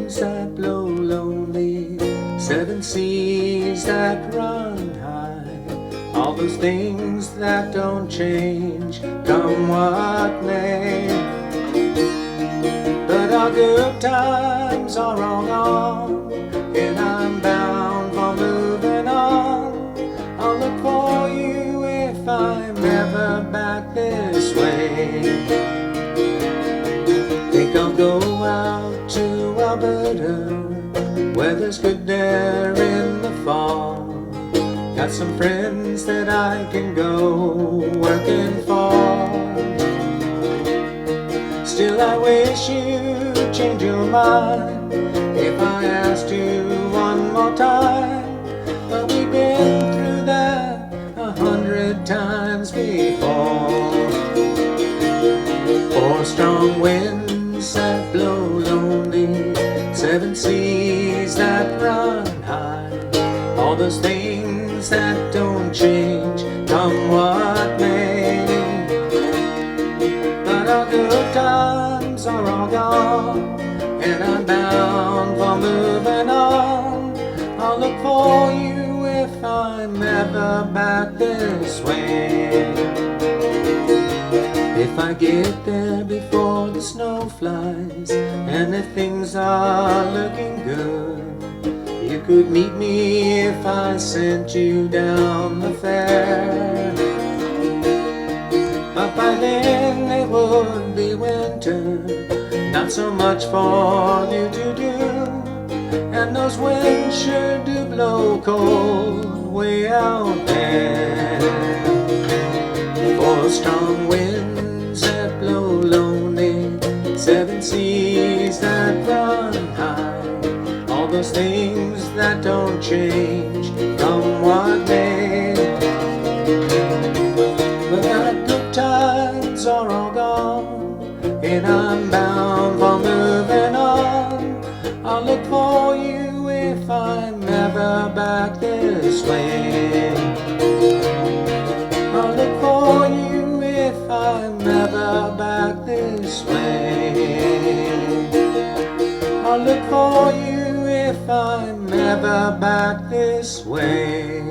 winds that blow lonely, 7 seas that run high, all those things that don't change, come what may. But our good times are all gone, and I'm bound for moving on. I'll look for you if I'm ever back this way. Think I'll go out to Alberta, weather's good there in the fall. Got some friends that I can go working for. Still I wish you'd change your mind if I asked you one more time. But we've been through that 100 times before. 4 strong winds that blow lonely, 7 seas that run high, all those things that don't change, come what may. But our good times are all gone, and I'm bound for moving on. I'll look for you if I'm ever back this way. If I get there before the snow flies, and if things are looking good, you could meet me if I sent you down the fair. But by then it would be winter, not so much for you to do, and those winds sure do blow cold way out there. 4 strong winds that blow lonely, 7 seas that run high, all those things that don't change, come what may. But our good times are all gone, and I'm bound for moving on. I'll look for you if I'm ever back this way. I'll look for you if I'm ever back this way. I'll look for you if I'm ever back this way.